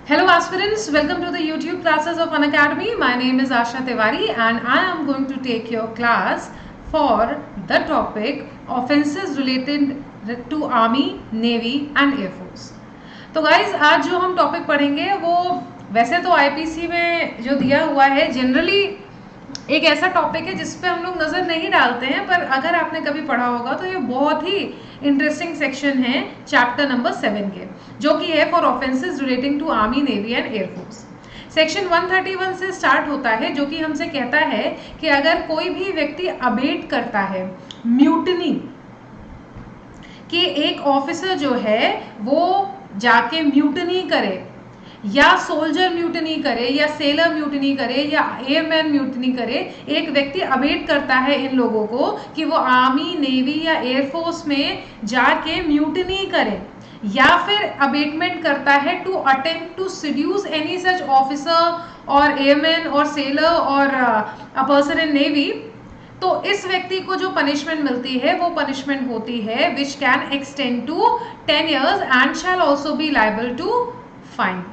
Hello aspirants, welcome to the YouTube classes of Unacademy. My name is Asha Tiwari and I am going to take your class for the topic offenses related to Army, Navy and Air Force. तो guys आज जो हम topic पढ़ेंगे वो वैसे तो IPC में जो दिया हुआ है जनरली एक ऐसा टॉपिक है जिस पे हम लोग नज़र नहीं डालते हैं, पर अगर आपने कभी पढ़ा होगा तो ये बहुत ही इंटरेस्टिंग सेक्शन है चैप्टर नंबर 7 के, जो कि है for offences relating to army, navy and air force. Section 131 से स्टार्ट होता है, जो कि हमसे कहता है कि अगर कोई भी व्यक्ति अबेट करता है म्यूटनी कि एक ऑफिसर जो है वो जाके म्यूटनी करे या सोल्जर म्यूटनी करे या सेलर म्यूटनी करे या एयरमैन म्यूटनी करे, एक व्यक्ति अबेट करता है इन लोगों को कि वो आर्मी, नेवी या एयरफोर्स में जाके म्यूटनी करे या फिर अबेटमेंट करता है to attempt to seduce any such officer or airman or sailor or a person in navy, तो इस व्यक्ति को जो पनिशमेंट मिलती है वो पनिशमेंट होती है which can extend to 10 years and shall also be liable to fine.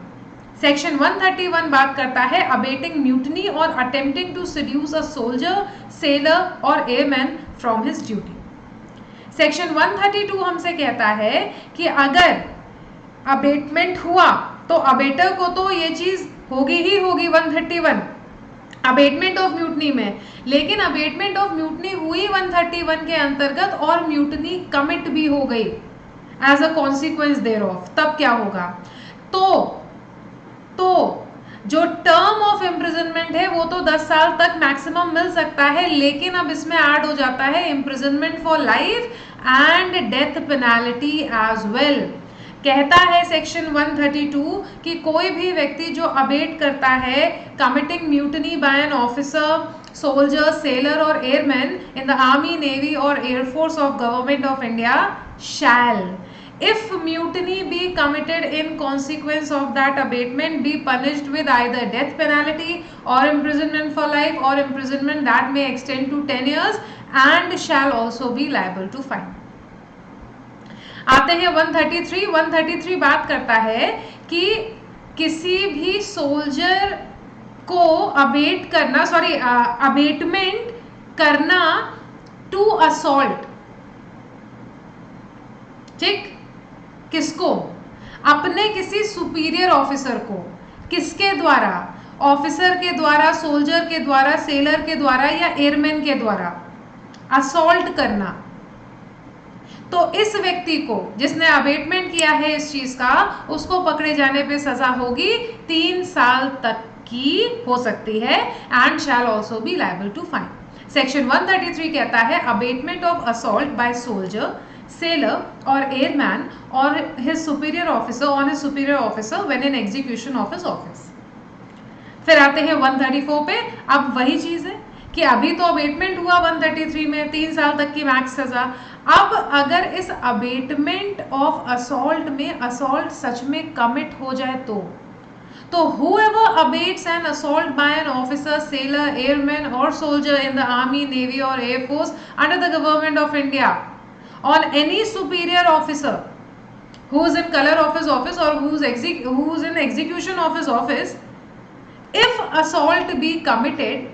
Section 131 बात करता है अबेटिंग म्यूटनी और attempting to seduce a soldier, sailor और airman from his duty. Section 132 हमसे कहता है कि अगर अबेटमेंट हुआ तो अबेटर को तो ये चीज होगी ही होगी 131 अबेटमेंट ऑफ म्यूटनी में, लेकिन अबेटमेंट ऑफ म्यूटनी हुई 131 के अंतर्गत और म्यूटनी कमिट भी हो गई as a consequence thereof, तब क्या होगा? तो जो टर्म ऑफ इम्प्रिजनमेंट है वो तो 10 साल तक मैक्सिमम मिल सकता है, लेकिन अब इसमें ऐड हो जाता है imprisonment for life and death penalty as well. कहता है सेक्शन 132 कि कोई भी व्यक्ति जो अबेट करता है committing mutiny by an officer, soldier, sailor और airman in the army, navy और air force of government of India shall, if mutiny be committed in consequence of that abatement, be punished with either death penalty or imprisonment for life or imprisonment that may extend to 10 years and shall also be liable to fine। आते हैं 133 बात करता है कि किसी भी soldier को abate करना, अबेटमेंट करना टू असॉल्ट, ठीक, किसको? अपने किसी सुपीरियर ऑफिसर को, किसके द्वारा? ऑफिसर के द्वारा, सोल्जर के द्वारा, सेलर के द्वारा या एयरमैन के द्वारा असॉल्ट करना। तो इस व्यक्ति को जिसने अबेटमेंट किया है इस चीज का, उसको पकड़े जाने पे सजा होगी 3 साल तक की हो सकती है and shall also be liable to fine. Section 133 कहता है abetment of assault by soldier, sailor or airman or his superior officer when in execution of his office। फिर आते हैं 134 पे। अब वही चीज है कि अभी तो अबेटमेंट हुआ 133 में 3 साल तक की मैक्स सजा। अब अगर इस अबेटमेंट ऑफ असॉल्ट में असॉल्ट सच में कमिट हो जाए तो whoever abates an assault by an officer, sailor, airman or soldier in the army, navy or air force under the government of India on any superior officer who is in color of his office or who is in execution of his office, if assault be committed,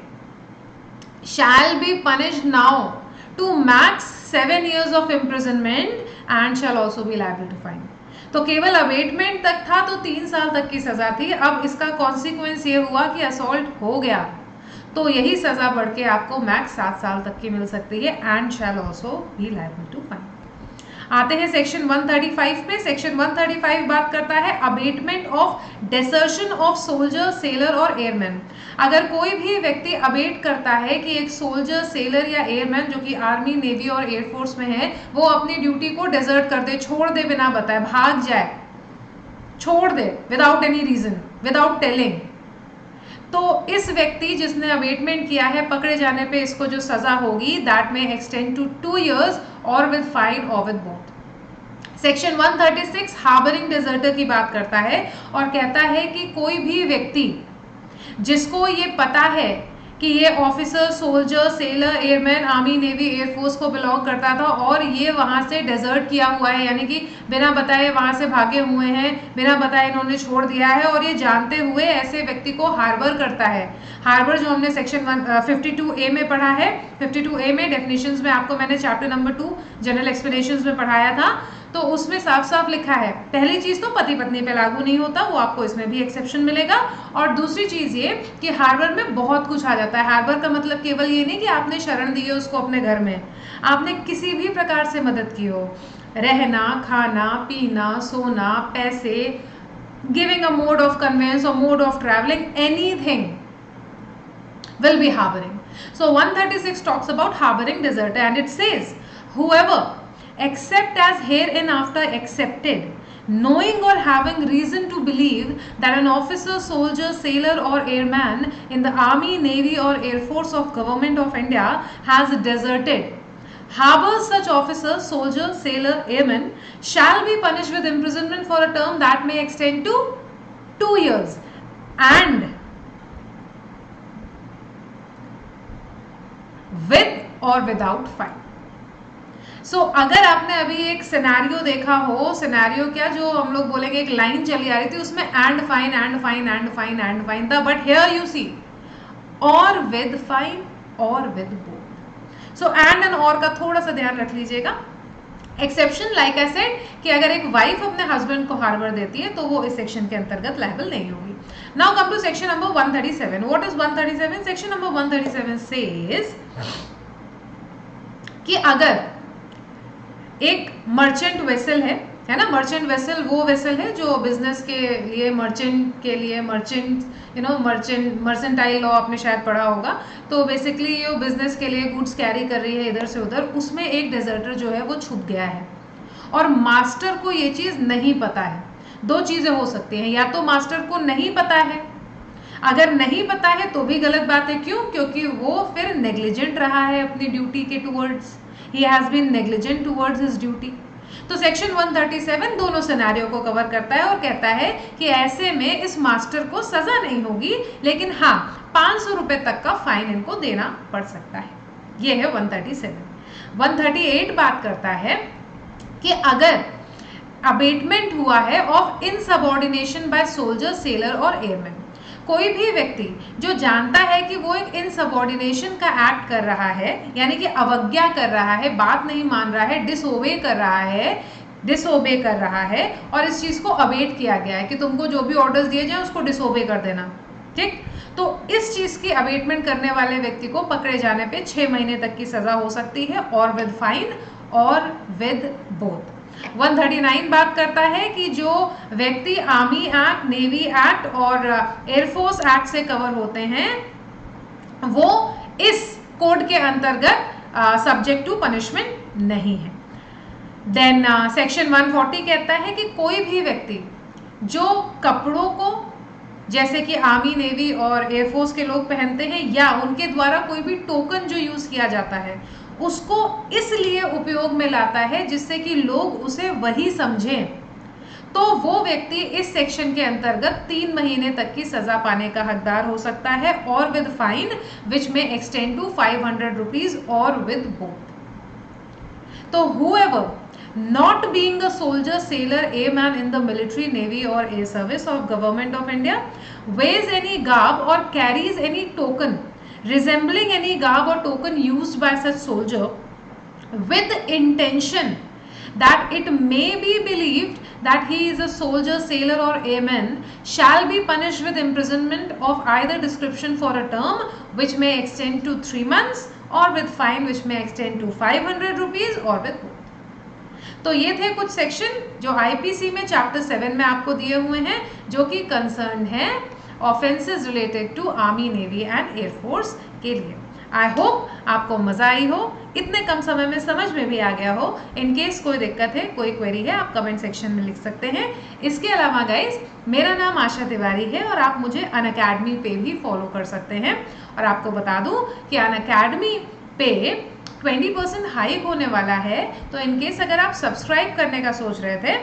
shall be punished now to max 7 years of imprisonment and shall also be liable to fine। तो केवल abetment तक था तो 3 साल तक की सजा थी, अब इसका कॉन्सिक्वेंस ये हुआ कि असॉल्ट हो गया तो यही सजा बढ़ के आपको मैक्स 7 साल तक की मिल सकती है and shall also be liable to fine. आते हैं सेक्शन 135 पे। सेक्शन 135 बात करता है abetment of desertion of soldier, sailor और एयरमैन। अगर कोई भी व्यक्ति अबेट करता है कि एक सोल्जर, सेलर या एयरमैन जो कि आर्मी, नेवी और एयरफोर्स में है वो अपनी ड्यूटी को डेजर्ट कर दे, छोड़ दे, बिना बताए भाग जाए, छोड़ दे without any reason, without telling, तो इस व्यक्ति जिसने अबेटमेंट किया है पकड़े जाने पे इसको जो सजा होगी दैट में एक्सटेंड टू 2 years और विद फाइन और with both. Section 136 harbouring deserter की बात करता है और कहता है कि कोई भी व्यक्ति जिसको ये पता है कि ये officer, soldier, seller, airman, army, navy, air force को बिलोंग करता था और ये वहाँ से डेजर्ट किया हुआ है, यानी कि बिना बताए वहाँ से भागे हुए हैं, बिना बताए इन्होंने छोड़ दिया है और ये जानते हुए ऐसे व्यक्ति को हार्बर करता है। हार्बर जो हमने सेक्शन 52A में पढ़ा है, 52A में डेफिनेशंस में आपको मैंने चैप्टर नंबर 2 जनरल एक्सप्लेनेशंस में पढ़ाया था, तो उसमें साफ साफ लिखा है पहली चीज तो पति पत्नी पे लागू नहीं होता, वो आपको इसमें भी एक्सेप्शन मिलेगा। और दूसरी चीज ये कि हार्बर में बहुत कुछ आ जाता है। हार्बर का मतलब केवल ये नहीं कि आपने शरण दी है उसको अपने घर में, आपने किसी भी प्रकार से मदद की हो, रहना, खाना, पीना, सोना, पैसे, giving a mode of conveyance और mode of travelling, anything will be harboring. So 136 talks about harboring deserter and it says, whoever except as hereinafter accepted, knowing or having reason to believe that an officer, soldier, sailor or airman in the army, navy or air force of government of India has deserted, harbors such officer, soldier, sailor, airman shall be punished with imprisonment for a term that may extend to 2 years and with और without fine. सो अगर आपने अभी एक scenario देखा हो, scenario क्या, जो हम लोग बोलेंगे एक लाइन चली आ रही थी, उसमें and fine and fine and fine and fine था, बट हियर यू सी और विद फाइन और विद बोथ। सो एंड और का थोड़ा सा ध्यान रख लीजिएगा। एक्सेप्शन लाइक आई सेड कि अगर एक वाइफ अपने हस्बैंड को हार्बर देती है तो वो इस सेक्शन के अंतर्गत लायबल नहीं होगी। Now come to section number 137। What is 137? Section number 137 says कि अगर एक मर्चेंट वेसल है ना, मर्चेंट वेसल वो वेसल है जो बिजनेस के लिए, मर्चेंट मर्चेंटाइल लॉ आपने शायद पढ़ा होगा, तो बेसिकली ये बिजनेस के लिए गुड्स कैरी कर रही है इधर से उधर, उसमें एक डेजर्टर जो है वो छुप गया है और मास्टर को ये चीज नहीं पता है। दो चीजें हो सकती हैं, या तो मास्टर को नहीं पता है, अगर नहीं पता है तो भी गलत बात है। क्यों? क्योंकि वो फिर नेग्लिजेंट रहा है अपनी ड्यूटी के towards, he has been negligent towards his duty. तो सेक्शन 137 दोनों सिनेरियो को कवर करता है और कहता है कि ऐसे में इस मास्टर को सजा नहीं होगी, लेकिन हाँ 500 रुपए तक का फाइन इनको देना पड़ सकता है। ये है 137। 138 बात करता है कि अगर अबेटमेंट हुआ है ऑफ इनसबऑर्डिनेशन बाय सोल्जर, सेलर और एयरमैन, कोई भी व्यक्ति जो जानता है कि वो एक इनसबऑर्डिनेशन का एक्ट कर रहा है, यानी कि अवज्ञा कर रहा है, बात नहीं मान रहा है, डिसओबे कर रहा है और इस चीज को अबेट किया गया है कि तुमको जो भी ऑर्डर्स दिए जाए उसको डिसओबे कर देना, ठीक। तो इस चीज की अबेटमेंट करने वाले व्यक्ति को पकड़े जाने पे 6 महीने तक की सजा हो सकती है, और विद फाइन और विद बोथ। 139 बात करता है कि जो व्यक्ति आर्मी एक्ट, नेवी एक्ट और एयरफोर्स एक्ट से कवर होते हैं वो इस कोड के अंतर्गत सब्जेक्ट टू पनिशमेंट नहीं है। देन सेक्शन 140 कहता है कि कोई भी व्यक्ति जो कपड़ों को जैसे कि आर्मी, नेवी और एयरफोर्स के लोग पहनते हैं या उनके द्वारा कोई भी टोकन जो यूज किया जाता है उसको इसलिए उपयोग में लाता है जिससे कि लोग उसे वही समझें, तो वो व्यक्ति इस सेक्शन के अंतर्गत 3 महीने तक की सजा पाने का हकदार हो सकता है, और विद फाइन विच में एक्सटेंड टू 500 रुपीज और विद बोथ। तो whoever not being a soldier, sailor, airman in the military, navy or air service of government of India wears any garb or carries any token resembling any garb or token used by such soldier with intention that it may be believed that he is a soldier, sailor or airman shall be punished with imprisonment of either description for a term which may extend to 3 months or with fine which may extend to 500 rupees or with both। तो ये थे कुछ section जो IPC में chapter 7 में आपको दिए हुए हैं, जो कि कंसर्न है offences related to army, navy and air force के लिए। आई होप आपको मजा आई हो, इतने कम समय में समझ में भी आ गया हो। इन केस कोई दिक्कत है, कोई क्वेरी है, आप कमेंट सेक्शन में लिख सकते हैं। इसके अलावा गाइज मेरा नाम आशा तिवारी है और आप मुझे अनअकैडमी पे भी फॉलो कर सकते हैं। और आपको बता दूं कि अनअकैडमी पे 20% हाइक होने वाला है, तो इनकेस अगर आप सब्सक्राइब करने का सोच रहे थे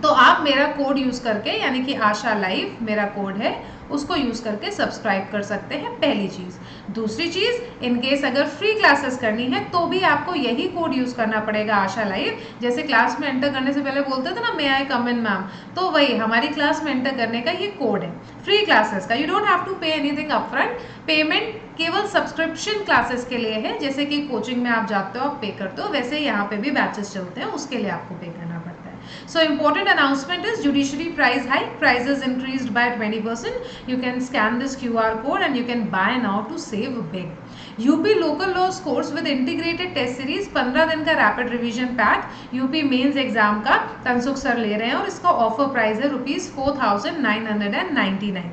तो आप मेरा कोड यूज करके, यानी कि आशा लाइव मेरा कोड है, उसको यूज़ करके सब्सक्राइब कर सकते हैं, पहली चीज़। दूसरी चीज़, इन केस अगर फ्री क्लासेस करनी है तो भी आपको यही कोड यूज़ करना पड़ेगा, आशा लाइव। जैसे क्लास में एंटर करने से पहले बोलते थे ना, मे आई कम इन मैम, तो वही हमारी क्लास में एंटर करने का ये कोड है फ्री क्लासेस का। You don't have to pay anything upfront, payment केवल सब्सक्रिप्शन क्लासेस के लिए है। जैसे कि कोचिंग में आप जाते हो, आप पे करते हो, वैसे यहाँ पे भी बैचेस चलते हैं, उसके लिए आपको पे करना पड़ता है। So important announcement is judiciary price hike. Prices increased by 20%. You can scan this QR code and you can buy now to save big. UP local laws course with integrated test series 15 दिन का rapid revision pack UP mains exam का Tansukh sir ले रहे हैं और इसका offer price है ₹4,999।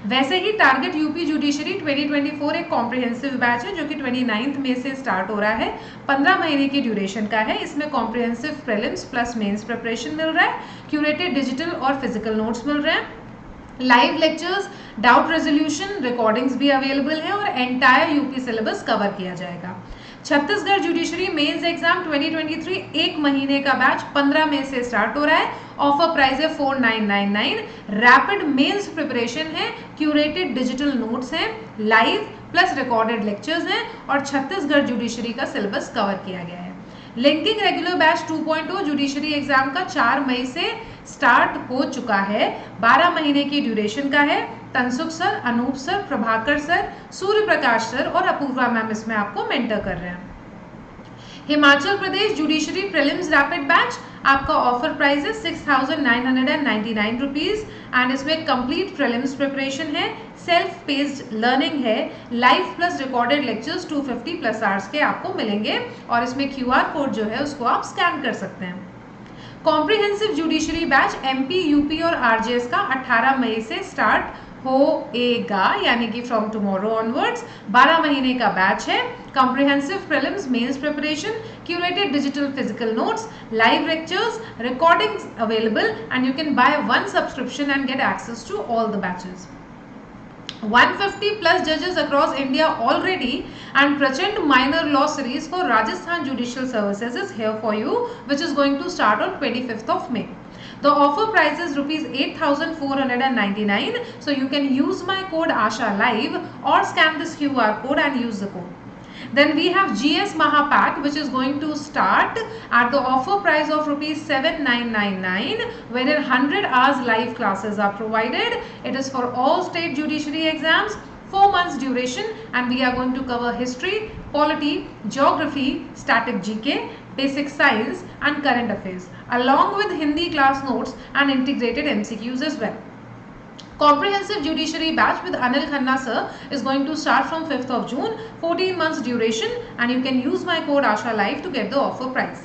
वैसे ही टारगेट यूपी जुडिशरी 2024 एक कॉम्प्रिहेंसिव बैच है जो कि 29 मई से स्टार्ट हो रहा है, 15 महीने की ड्यूरेशन का है। इसमें comprehensive prelims plus mains preparation मिल रहा है, क्यूरेटेड डिजिटल और फिजिकल नोट्स मिल रहे हैं, live lectures, doubt resolution, recordings भी अवेलेबल है और एंटायर यूपी सिलेबस कवर किया जाएगा। छत्तीसगढ़ जुडिशरी मेंस एग्जाम 2023 एक महीने का बैच 15 मई से स्टार्ट हो रहा है, ऑफर प्राइस है 4999। रैपिड मेंस प्रिपरेशन है, क्यूरेटेड डिजिटल नोट्स हैं, लाइव प्लस रिकॉर्डेड लेक्चर्स हैं और छत्तीसगढ़ जुडिशरी का सिलेबस कवर किया गया है। Linking regular batch 2.0 judiciary exam का 4 मई से स्टार्ट हो चुका है, 12 महीने की ड्यूरेशन का है। Tansukh sir, Anoop sir, Prabhakar sir, Surya Prakash sir और अपूर्वा मैम इसमें आपको मेंटर कर रहे हैं। Himachal Pradesh judiciary prelims rapid batch आपका ऑफर प्राइस है 6,999 रुपीज एंड इसमें कंप्लीट प्रीलिम्स प्रिपरेशन है, सेल्फ पेस्ड लर्निंग है, live plus recorded lectures 250 plus hours के आपको मिलेंगे और इसमें QR कोड जो है उसको आप स्कैन कर सकते हैं। Comprehensive judiciary batch MP, UP और आरजेएस का 18 मई से स्टार्ट होएगा, यानी कि फ्रॉम टुमारो ऑनवर्ड्स 12 महीने का बैच है। Comprehensive prelims mains preparation, curated digital physical notes, live lectures, recordings available and you can buy one subscription and get access to all the batches. 150 plus judges across India already and Prachand minor law series for Rajasthan Judicial Services is here for you, which is going to start on 25th of May. The offer price is ₹8,499. So you can use my code Asha Live or scan this QR code and use the code. Then we have GS Mahapack, which is going to start at the offer price of ₹7,999, wherein 100 hours live classes are provided. It is for all state judiciary exams, 4 months duration, and we are going to cover history, polity, geography, static GK, basic science and current affairs, along with Hindi class notes and integrated MCQs as well. Comprehensive judiciary batch with Anil Khanna sir is going to start from 5th of June, 14 months duration, and you can use my code Asha Live to get the offer price.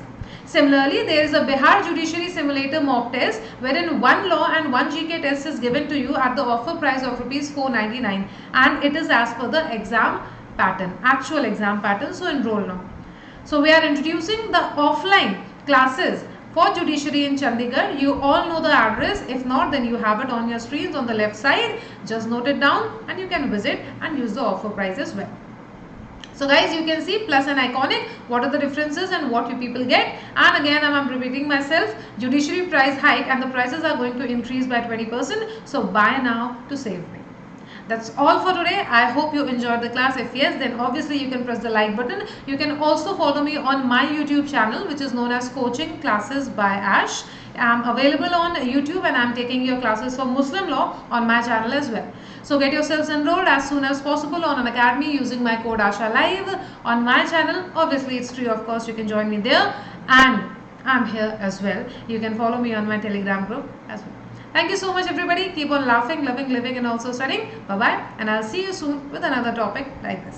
Similarly, there is a Bihar Judiciary Simulator mock test wherein one law and one GK test is given to you at the offer price of ₹499, and it is as per the exam pattern, actual exam pattern, so enroll now. So we are introducing the offline classes for judiciary in Chandigarh. You all know the address. If not, then you have it on your screens on the left side. Just note it down and you can visit and use the offer price as well. So guys, you can see plus and iconic, what are the differences and what you people get. And again, I'm repeating myself, judiciary price hike and the prices are going to increase by 20%. So buy now to save me. That's all for today. I hope you enjoyed the class. If yes, then obviously you can press the like button. You can also follow me on my YouTube channel, which is known as Coaching Classes by Ash. I'm available on YouTube and I'm taking your classes for Muslim law on my channel as well. So get yourselves enrolled as soon as possible on an academy using my code Asha Live on my channel. Obviously it's free of cost. You can join me there and I'm here as well. You can follow me on my Telegram group as well. Thank you so much everybody. Keep on laughing, loving, living and also studying. Bye bye and I'll see you soon with another topic like this.